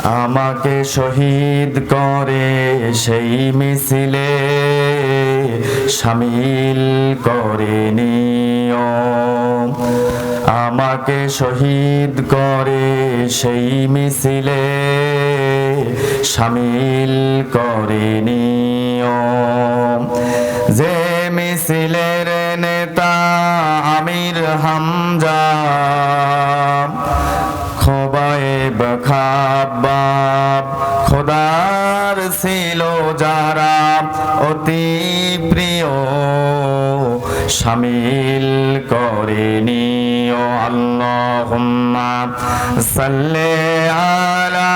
আমাকে শহীদ করে সেই মিছিলে শামিল করে নিও। আমাকে শহীদ করে সেই মিছিলে শামিল করে নিও। যে মিছিলের নেতা আমির হামজা, খোবায়েব খাব্বাব খোদার ছিল যারা অতি প্রিয়, শামিল করে নিও। আল্লাহুম্মা সাল্লি আলা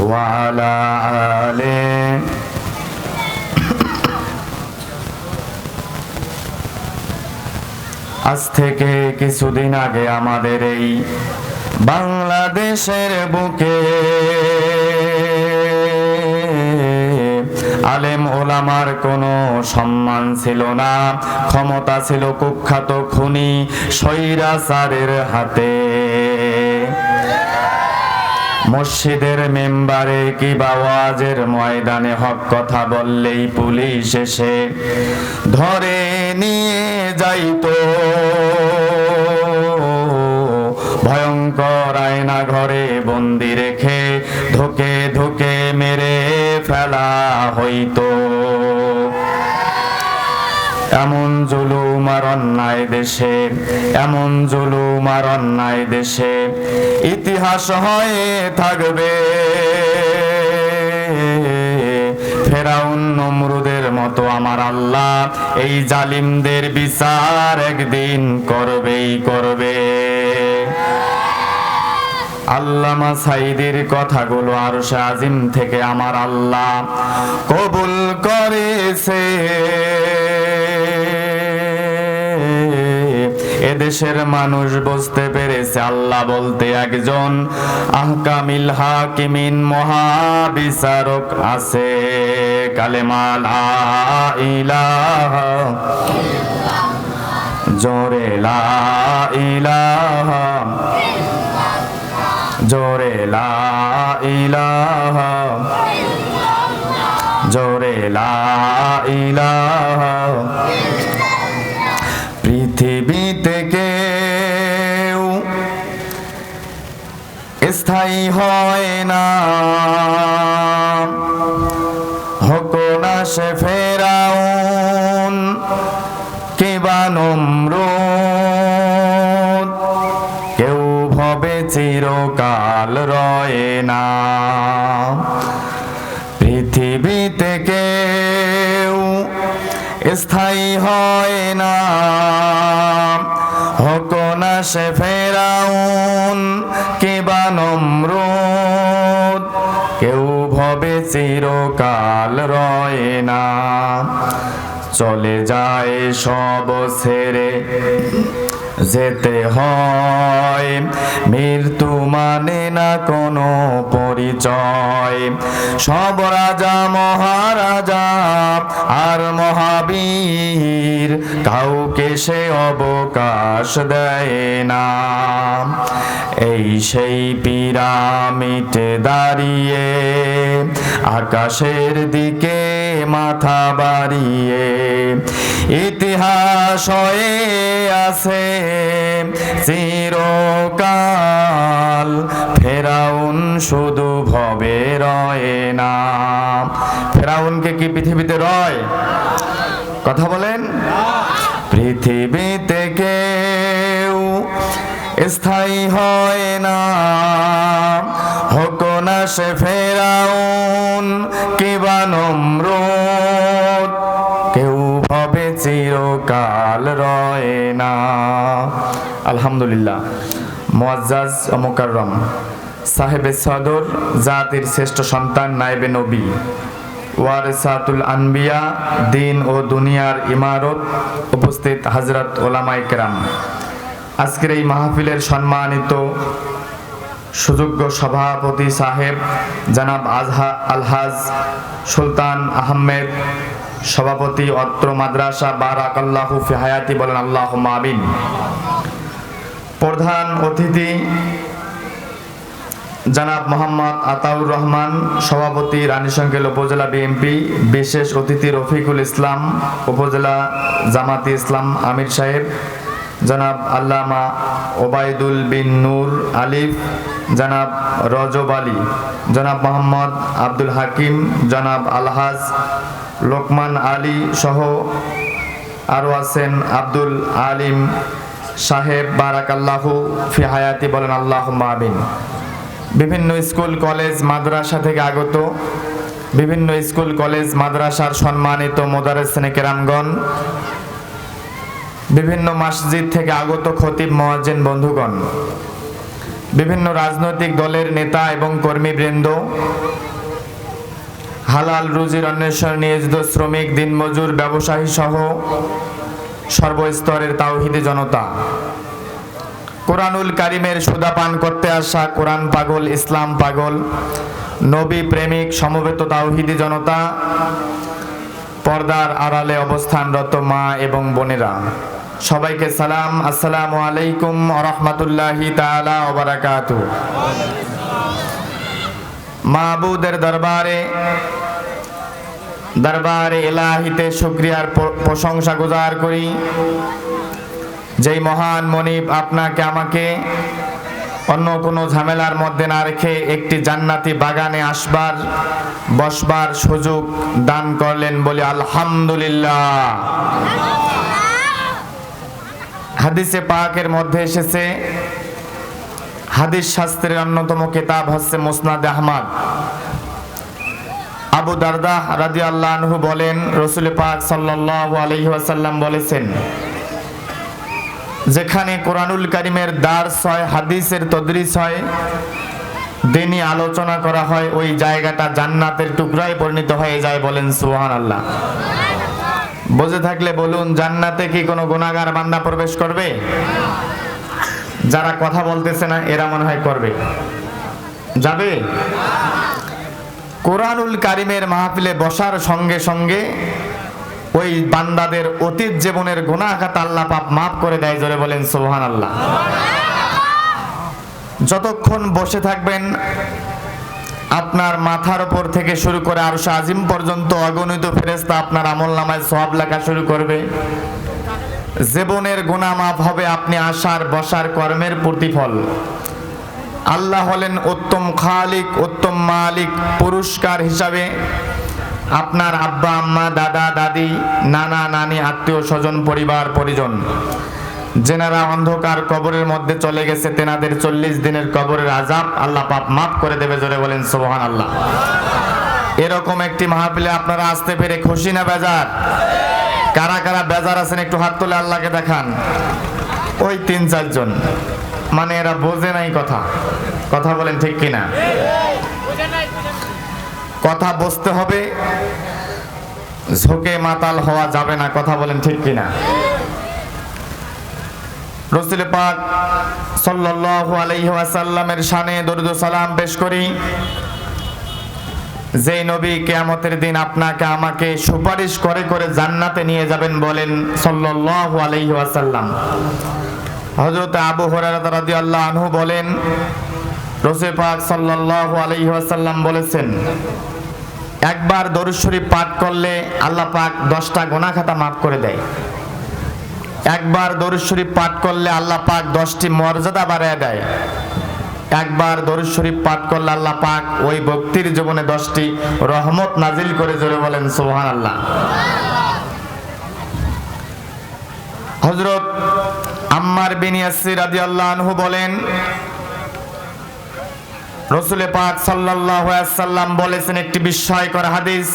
ওয়া আলা আলি। আজ থেকে কিছুদিন আগে আমাদের এই বাংলাদেশের বুকে আলেম ওলামার কোনো সম্মান ছিল না, ক্ষমতা ছিল কুখ্যাত খুনি স্বৈরাচারের হাতে। মসজিদের মেম্বারে কিংবা ওয়াজের ময়দানে হক কথা বললেই পুলিশ এসে ধরে নিয়ে যাইতো। ভয়ঙ্কর আয়না ঘরে বন্দি রেখে ধোকে ধোকে মেরে ফেলা হইতো। এমন জুলুম আর অন্যায় দেশে, এমন জুলুম আর অন্যায় দেশে ইতিহাস হয়ে থাকবে। ফেরাউন নমরুদের মতো আমার আল্লাহ এই জালিমদের বিচার একদিন করবেই করবে। আল্লামা সাঈদীর কথাগুলো আরশে আজিম থেকে আমার আল্লাহ কবুল করেছে। এদেশের মানুষ বুঝতে পেরেছে আল্লাহ বলতে একজন আহকামিল হাকিমিন মহাবিচারক আছে। কালেমা লা ইলাহা, জোরে লা ইলাহা, জোরে লা ইলাহা, জোরে লা ইলাহা। পৃথিবীতে কেউ স্থায়ী হয় না, হোক না সে ফেরাউন কিংবা নমরুদ, কেউ ভবে চিরকাল রয় না। পৃথিবীতে কেউ স্থায়ী হয় না, হোক না সে ফেরাউন কিংবা নমরুদ, কেউ ভবে চিরকাল রয় না। চলে যায় সব ছেড়ে যেতে হয়, মৃত্যু মানে না কোনো পরিচয়। সব রাজা মহারাজা আর মহাবীর কাউকে সে অবকাশ দেয় না। এই সেই পিরামিডে দাঁড়িয়ে আকাশের দিকে মাথা বাড়িয়ে ইতিহাস হয়ে আছে চিরকাল। ফেরাউন শুধু ভবে রয় না। ফেরাউনকে কি পৃথিবীতে রয়? কথা বলেন। পৃথিবীতে কেউ স্থায়ী হয় না, হোক না সে ফেরাউন কিংবা নমরুদ, কেউ ভবে চিরকাল রয় না। আলহামদুলিল্লাহ। মুআজ্জাজ ও মুকাররম সাহেবে সদর, জাতির শ্রেষ্ঠ সন্তান, নায়েবে নবী, ওয়ারিসাতুল আনবিয়া, দিন ও দুনিয়ার ইমারত, উপস্থিত হযরত উলামায়ে কেরাম, আজকের এই মাহফিলের সম্মানিত সুযোগ্য সভাপতি সাহেব জনাব আলহাজ সুলতান আহমেদ, সভাপতি অত্র মাদ্রাসা, বারাকাল্লাহু ফি হায়াতি, বলেন আল্লাহুম্মা আমিন। প্রধান অতিথি জনাব মোহাম্মদ আতাউর রহমান, সভাপতি রানীশঙ্কেল উপজেলা বিএনপি। বিশেষ অতিথি রফিকুল ইসলাম, উপজেলা জামাতি ইসলাম আমির সাহেব। জনাব আল্লামা ওবায়দুল বিন নূর আলিফ, জনাব রজব আলী, জনাব মোহাম্মদ আব্দুল হাকিম, জনাব আলহাজ লোকমান আলী সহ আরও আছেন আব্দুল আলিম সাহেব। বারাকাল্লাহু ফি হায়াতি, বলেন আল্লাহুম্মা আমিন। বিভিন্ন স্কুল কলেজ মাদ্রাসা থেকে আগত, বিভিন্ন স্কুল কলেজ মাদ্রাসার সম্মানিত মোদারেসিনে কেরামগণ, বিভিন্ন মসজিদ থেকে আগত খতিব মুয়াজ্জিন বন্ধুগণ, বিভিন্ন রাজনৈতিক দলের নেতা এবং কর্মীবৃন্দ, হালাল রুজির অন্বেষণ নিয়োজিত শ্রমিক, দিনমজুর, ব্যবসায়ী সহ সর্বস্তরের তাওহীদি জনতা, কোরআনুল কারিমের সুদা পান করতে আসা কোরআন পাগল, ইসলাম পাগল, নবী প্রেমিক সমবেত তাওহীদি জনতা, পর্দার আড়ালে অবস্থানরত মা এবং বোনেরা, সবাইকে সালাম। আসসালামু আলাইকুম ওয়া রাহমাতুল্লাহি তাআলা ওয়া বারাকাতুহু। মাবুদের দরবারে ইলাহিতে শুকরিয়ার প্রশংসা গুজার করি, যেই মহান মনিব আপনাকে আমাকে অন্য কোনো ঝামেলার মধ্যে না রেখে একটি জান্নাতি বাগানে আসবার বসবার সুযোগ দান করলেন, বলি আলহামদুলিল্লাহ। হাদিসে পাকের মধ্যে এসেছে, হাদিস শাস্ত্রের অন্যতম কিতাব হচ্ছে মুসনাদ আহমদ। আবু দারদা রাদিয়াল্লাহু আনহু বলেন, রাসূল পাক সাল্লাল্লাহু আলাইহি ওয়াসাল্লাম বলেছেন, যেখানে কোরআনুল কারীমের দার্স হয়, হাদিসের তদরিস হয়, দিনী আলোচনা করা হয়, ওই জায়গাটা জান্নাতের টুকরায় পরিণত হয়ে যায়। বলেন সুবহানাল্লাহ। বুঝে থাকলে বলুন, জান্নাতে কি কোনো গুনাহগার বান্দা প্রবেশ করবে? যারা কথা বলতেছে না এরা মনে হয় করবে, যাবে? কোরআনুল কারীমের মাহফিলে বসার সঙ্গে সঙ্গে ওই বান্দাদের অতীত জীবনের গুনাহ খাতা আল্লাহ পাক মাফ করে দেয়। জোরে বলেন সুবহানাল্লাহ। যতক্ষণ বসে থাকবেন আপনার মাথার উপর থেকে শুরু করে আরশ আজিম পর্যন্ত অগণিত ফেরেশতা আপনার আমলনামায় সওয়াব লেখা শুরু করবে। জীবনের গুনাহ মাফ হবে আপনি আসার বসার কর্মের প্রতিফল। আল্লাহ হলেন উত্তম খালিক, উত্তম মালিক। পুরস্কার হিসাবে আপনার আব্বা আম্মা, দাদা দাদি, নানা নানি, আত্মীয় স্বজন, পরিবার পরিজন যেনারা অন্ধকার কবরের মধ্যে চলে গেছে, তেনাদের 40 দিনের কবরের আযাব আল্লাহ পাক মাফ করে দেবে। জোরে বলেন সুবহানাল্লাহ। এরকম একটি মাহফিলে আপনারা আসতে পেরে খুশি না বেজার? কারা কারা বেজার আছেন একটু হাত তুলে আল্লাহকে দেখান। ওই 3-4 জন, মানে এরা বোঝে নাই কথা। কথা বলেন ঠিক কিনা? কথা বুঝতে হবে, ঝোঁকে মাতাল হওয়া যাবে না। কথা বলেন ঠিক কিনা? রাসূল পাক সাল্লাল্লাহু আলাইহি ওয়াসাল্লামের শানে দরুদ ও সালাম পেশ করি, যেই নবী কিয়ামতের দিন আপনাকে আমাকে সুপারিশ করে করে জান্নাতে নিয়ে যাবেন, বলেন সাল্লাল্লাহু আলাইহি ওয়াসাল্লাম। হযরত আবু হুরায়রা রাদিয়াল্লাহু আনহু বলেন, রাসূল পাক সাল্লাল্লাহু আলাইহি ওয়াসাল্লাম বলেছেন, একবার দরুদ শরীফ পাঠ করলে আল্লাহ পাক 10টা গুনাহ খাতা মাফ করে দেয়। একবার দরুদ শরীফ পাঠ করলে আল্লাহ পাক 10টি মর্যাদা বাড়ায় দেয়। একবার দরুদ শরীফ পাঠ করলে আল্লাহ পাক ওই ব্যক্তির জীবনে 10টি রহমত নাজিল করে। জোরে বলেন সুবহানাল্লাহ। হযরত আম্মার বিন ইয়াসির রাদিয়াল্লাহু আনহু বলেন, রাসূল পাক সাল্লাল্লাহু আলাইহি ওয়াসাল্লাম বলেছেন একটি বিস্ময়কর হাদিস।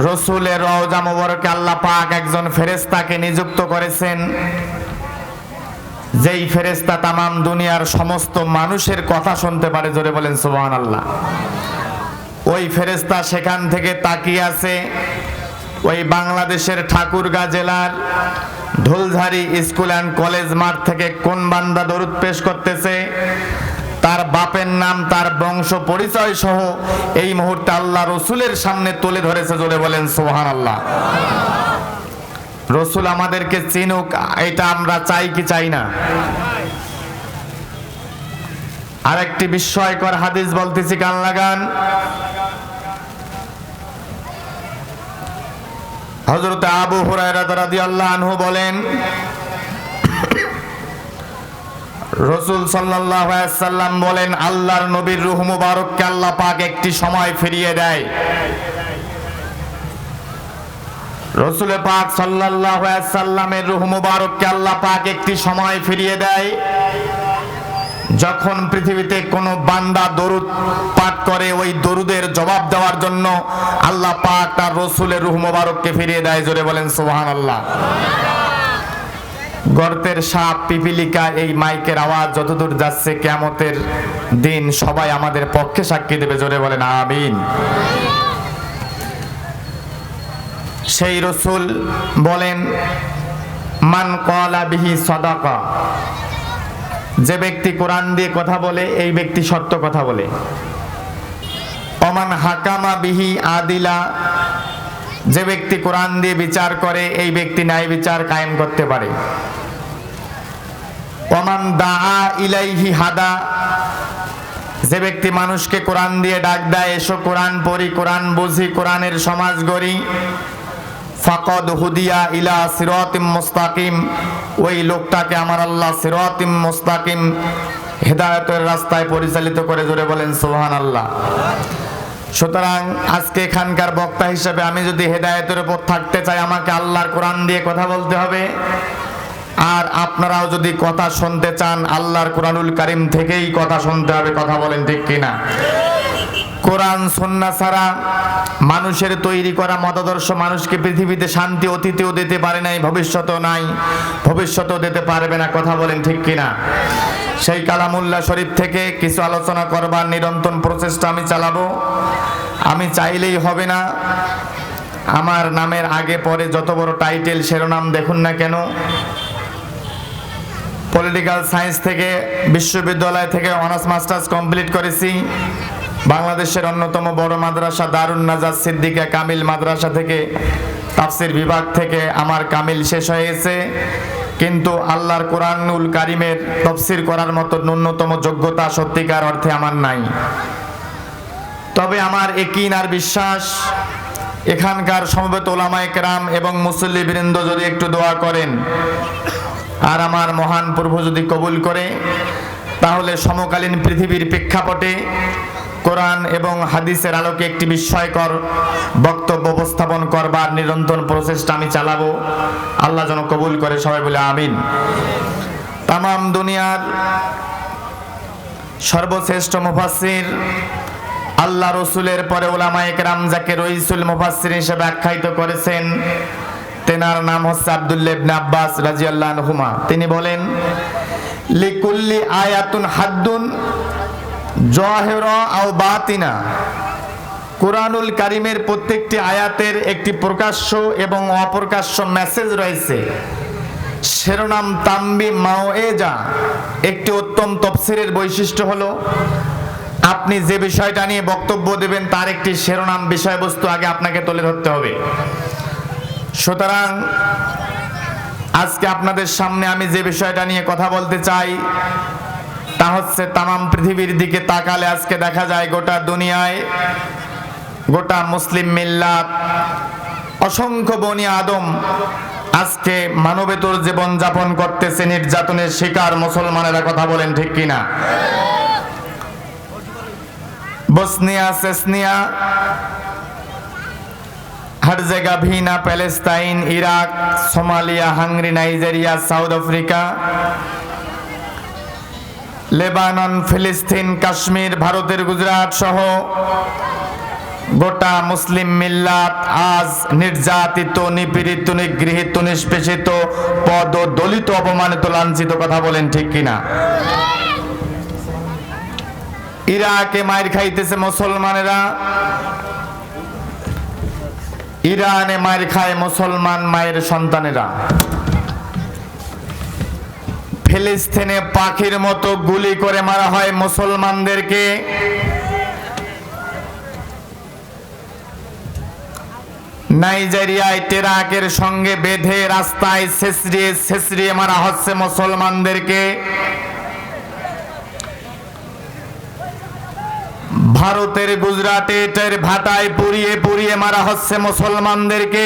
রাসূলের রওজা মুবারকে আল্লাহ পাক একজন ফেরেশতাকে নিযুক্ত করেছেন, যেই ফেরেশতা তামাম দুনিয়ার সমস্ত মানুষের কথা শুনতে পারে। জোরে বলেন সুবহানাল্লাহ। ওই ফেরেশতা সেখান থেকে তাকিয়ে আছে ওই বাংলাদেশের ঠাকুরগাঁ জেলার ঢোলঝাড়ি স্কুল অ্যান্ড কলেজ মাঠ থেকে কোন বান্দা দরুদ পেশ করতেছে, তার বাপের নাম, তার বংশ পরিচয় সহ এই মুহূর্তে আল্লাহ রসুলের সামনে তুলে ধরেছে। জোরে বলেন সুবহানাল্লাহ। রসুল আমাদেরকে চিনুক, এটা আমরা চাই কি চাই না? আরেকটি বিস্ময়কর হাদিস বলতেছি, কান লাগান। হযরত আবু হুরায়রা রাদিয়াল্লাহু আনহু বলেন, রাসূল সাল্লাল্লাহু আলাইহি সাল্লাম বলেন, আল্লাহর নবীর রূহ মুবারককে আল্লাহ পাক একটি সময় ফিরিয়ে দেয়। রাসূল পাক সাল্লাল্লাহু আলাইহি সাল্লামের রূহ মুবারককে আল্লাহ পাক একটি সময় ফিরিয়ে দেয় যখন পৃথিবীতে কোনো বান্দা দরুদ পাঠ করে, ওই দরুদের জবাব দেওয়ার জন্য আল্লাহ পাক তার রাসূলের রূহ মুবারককে ফিরিয়ে দেয়। জোরে বলেন সুবহানাল্লাহ। গর্তের সাপ, পিপিলিকা, এই মাইকের আওয়াজ যতদূর যাচ্ছে, কিয়ামতের দিন সবাই আমাদের পক্ষে সাক্ষী দেবে। জোরে বলেন আমিন। সেই রাসূল বলেন, মান ক্বালা বিহি সাদাকা, যে ব্যক্তি কোরআন দিয়ে কথা বলে এই ব্যক্তি সত্য কথা বলে। ওমান হাকামা বিহি আদিলা, যে ব্যক্তি কোরআন দিয়ে বিচার করে এই ব্যক্তি ন্যায় বিচার কায়েম করতে পারে। ওমান দাআ ইলাইহি হাদা, যে ব্যক্তি মানুষকে কোরআন দিয়ে ডাক দেয়, এসো কোরআন পড়ি, কোরআন বুঝি, কোরআনের সমাজ গড়ি, ফাকাদ হুদিয়া ইলা সিরাতিম মুস্তাকিম, ওই লোকটাকে আমার আল্লাহ সিরাতিম মুস্তাকিম, হেদায়েতের রাস্তায় পরিচালিত করে। জোরে বলেন সুবহানাল্লাহ। সুতরাং আজকে এখানকার বক্তা হিসেবে আমি যদি হেদায়েতের উপর থাকতে চাই, আমাকে আল্লাহর কোরআন দিয়ে কথা বলতে হবে। আর আপনারাও যদি কথা শুনতে চান, আল্লাহর কোরআনুল কারীম থেকেই কথা শুনতে হবে। কথা বলেন ঠিক কিনা? কোরআন সুন্নাহ ছাড়া মানুষের তৈরি করা মতাদর্শ মানুষকে পৃথিবীতে শান্তি অতীতেও দিতে পারে নাই, ভবিষ্যতেও নাই, ভবিষ্যতেও দিতে পারবে না। কথা বলেন ঠিক কিনা? সেই কালামুল্লাহ শরীফ থেকে কিছু আলোচনা করবার নিরন্তর প্রচেষ্টা আমি চালাবো। আমি চাইলেই হবে না। আমার নামের আগে পরে যত বড় টাইটেল শিরোনাম দেখুন না কেন, পলিটিক্যাল সায়েন্স থেকে বিশ্ববিদ্যালয় থেকে অনার্স মাস্টার্স কমপ্লিট করেছি। বাংলাদেশের অন্যতম বড় মাদ্রাসা দারুন নাজাত সিদ্দিকা কামিল মাদ্রাসা থেকে তাফসীর বিভাগ থেকে আমার কামিল শেষ হয়ে গেছে, কিন্তু আল্লাহর কোরআনুল কারীমের তাফসীর করার মতো ন্যূনতম যোগ্যতা সত্যিকার অর্থে আমার নাই। তবে আমার ইয়াকিন আর বিশ্বাস, এখানকার সমবেত উলামায়ে কেরাম এবং মুসল্লিবৃন্দ যদি একটু দোয়া করেন আর আমার মহান প্রভু যদি কবুল করে, তাহলে সমকালীন পৃথিবীর প্রেক্ষাপটে কোরআন এবং হাদিসের আলোকে একটি বিস্ময়কর বক্তব্য উপস্থাপন করবার নিরন্তর প্রচেষ্টা আমি চালাবো। আল্লাহ যেন কবুল করে, সবাই বলে আমিন। তামাম দুনিয়ার সর্বশ্রেষ্ঠ মুফাসসির, আল্লাহ রসুলের পরে উলামায়ে কেরাম যাকে রইসুল মুফাসসির হিসেবে আখ্যায়িত করেছেন, তেনার নাম হচ্ছে আব্দুল্লাহ ইবনে আব্বাস রাদিয়াল্লাহু আনহুমা। তিনি বলেন, লিকুল্লি আয়াতুন হাদ্দুন জাহিরা আও বাতিনা, কোরআনুল কারীমের প্রত্যেকটি আয়াতের একটি প্রকাশ্য এবং অপ্রকাশ্য মেসেজ রয়েছে। শিরোনাম তাম্বি মাওয়েজা, একটি উত্তম তাফসীরের বৈশিষ্ট্য হলো আপনি যে বিষয়টা নিয়ে বক্তব্য দেবেন তার একটি শিরোনাম বিষয়বস্তু আগে আপনাকে তুলে ধরতে হবে। সুতরাং আজকে আপনাদের সামনে আমি যে বিষয়টা নিয়ে কথা বলতে চাই তা হচ্ছে, তামাম পৃথিবীর দিকে তাকালে আজকে দেখা যায় গোটা দুনিয়ায়, গোটা মুসলিম মিল্লাত, অসংখ্য বনি আদম আজকে মানবেতর জীবন যাপন করতেছে, নির্যাতনের শিকার মুসলমানেরা। কথা বলেন ঠিক কিনা? Bosnia, Chechnya, Herzegovina, Palestine, Iraq, Somalia, Hungary, Nigeria, South Africa, Lebanon, ফিলিস্তিন, কাশ্মীর, ভারতের গুজরাট সহ গোটা মুসলিম মিল্লাত আজ নির্যাতিত, নিপীড়িত, নিগৃহীত, নিষ্পেষিত, পদদলিত, অপমানিত, লাঞ্ছিত। কথা বলেন ঠিক কিনা? ইরাকে মায়ের খাইতেছে মুসলমানেরা, ইরানে মায়ের খায় মুসলমান মায়ের সন্তানেরা, ফিলিস্তিনে পাখির মতো গুলি করে মারা হয় মুসলমানদেরকে, নাইজেরিয়ায় ট্রাকের সঙ্গে বেঁধে রাস্তায় ছেঁচড়িয়ে ছেঁচড়িয়ে মারা হচ্ছে মুসলমানদেরকে। ভারতের গুজরাটে এটার ভাটায় পুড়িয়ে পুড়িয়ে মারা হচ্ছে মুসলমানদেরকে।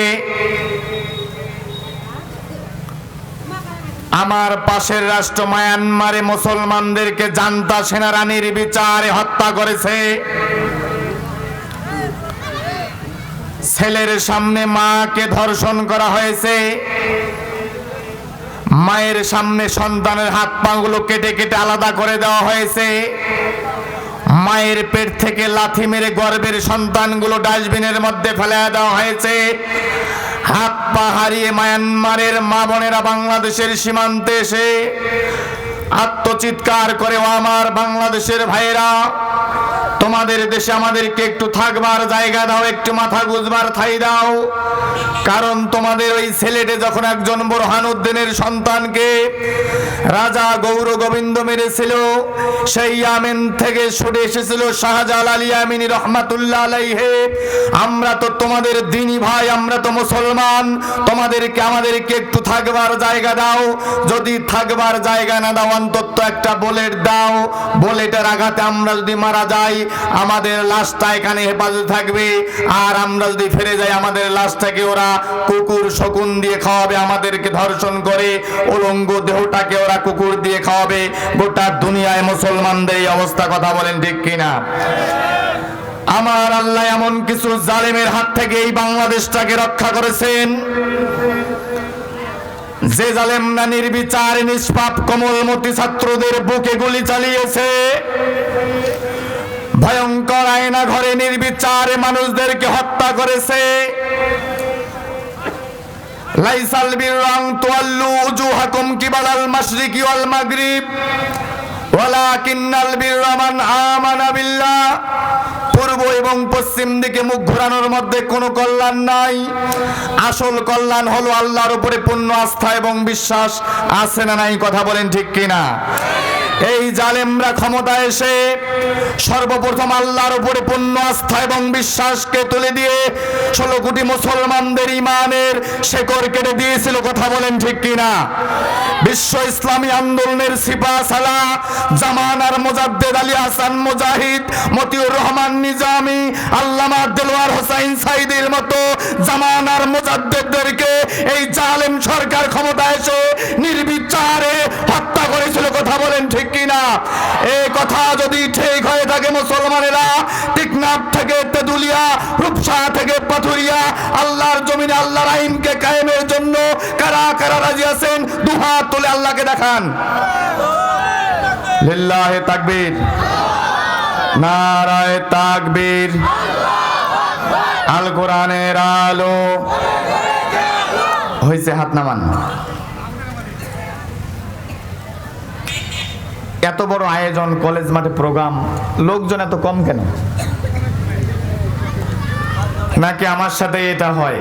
আমার পাশের রাষ্ট্র মায়ানমারে মুসলমানদেরকে জান্তা সেনারানীর বিচারে হত্যা করেছে। ছেলের সামনে মাকে ধর্ষণ করা হয়েছে। মায়ের সামনে সন্তানের হাত পাগুলো কেটে কেটে আলাদা করে দেওয়া হয়েছে। মায়ের পেট থেকে লাথি মেরে গর্ভের সন্তানগুলো ডাস্টবিনের মধ্যে ফেলে দেওয়া হয়েছে। হাত পা হারিয়ে মায়ানমারের মা বোনেরা বাংলাদেশের সীমান্তে এসে আত্মচিৎকার করে, ও আমার বাংলাদেশের ভাইয়েরা, তোমাদের দেশে আমাদেরকে একটু থাকবার জায়গা দাও, একটু মাথা গুজবার ঠাই দাও। কারণ তোমাদের ওই ছেলেটে যখন একজন বোরহানউদ্দিনের সন্তানকে রাজা গৌর গোবিন্দ মেরেছিল, সেই ইয়ামেন থেকে ছুটে এসেছিল শাহজালাল আলী ইয়ামিনী রহমাতুল্লাহ আলাইহি। আমরা তো তোমাদের দিনী ভাই, আমরা তো মুসলমান, তোমাদেরকে আমাদেরকে একটু থাকবার জায়গা দাও। যদি থাকবার জায়গা না দাও, অন্তত একটা বুলেট দাও। বুলেটের আঘাতে আমরা যদি মারা যাই, আমাদের লাশটা এখানে হেফাজতে থাকবে। আর আমরা যদি ফিরে যাই, আমাদের লাশটাকে ওরা কুকুর শকুন দিয়ে খাওয়াবে, আমাদেরকে ধর্ষণ করে উলঙ্গ দেহটাকে ওরা কুকুর দিয়ে খাওয়াবে। গোটা দুনিয়ায় মুসলমানদের এই অবস্থা, কথা বলেন ঠিক কিনা? আমার আল্লাহ এমন কিছু জালেমের হাত থেকে এই বাংলাদেশটাকে রক্ষা করেছেন, যে জালেমরা নির্বিচারে নিষ্পাপ কোমলমতি ছাত্রদের বুকে গুলি চালিয়েছে। ভয়ঙ্কর আয়না ঘরে নির্বিচারে মানুষদেরকে হত্যা করেছে। লাইসাল বিররা আন তুওয়াল্লু উজুহাকুম কিবালাল মাশরিকি ওয়াল মাগরিব ওয়ালাকিন্নাল বিররা মান আমানা বিল্লাহ। পূর্ব এবং পশ্চিম দিকে মুখ ঘোরানোর মধ্যে কোনো কল্যাণ নাই। আসল কল্যাণ হলো আল্লাহর উপরে পূর্ণ আস্থা এবং বিশ্বাস আছে না নাই, কথা বলেন ঠিক কিনা? এই জালেমরা ক্ষমতা এসে সর্বপ্রথম আল্লাহর উপরে পূর্ণ আস্থা এবং বিশ্বাসকে তুলে দিয়ে 16 কোটি মুসলমানদের ইমানের শেকড় কেটে দিয়েছিল, কথা বলেন ঠিক কিনা? বিশ্ব ইসলামী আন্দোলনের সিপাহসালা জামানার মুজাদ্দেদ আলী হাসান মুজাহিদ, মতিউর রহমান নিজামী, আল্লামা দেলোয়ার হোসাইন সাইদির মতো জামানার মুজাদ্দেদদেরকে এই জালেম সরকার ক্ষমতা এসে নির্বিচারে হত্যা করেছিল, কথা বলেন ঠিক কিনা? এই কথা যদি ঠিক হয়ে থাকে মুসলমানেরা, টেকনাফ থেকে তেতুলিয়া, রূপসা থেকে পাথুরিয়া, আল্লাহর জমিনে আল্লাহর আইনকে কায়েমের জন্য কারা কারা রাজি আছেন? দুহাত তুলে আল্লাহকে দেখান। লিল্লাহে তাকবীর, নারায়ে তাকবীর। আল কোরআনের আলো হয়েছে, হাত নামান। এত বড় আয়োজন, কলেজ মাঠে প্রোগ্রাম, লোকজন এত কম কেন? নাকি আমার সাথে এটা হয়?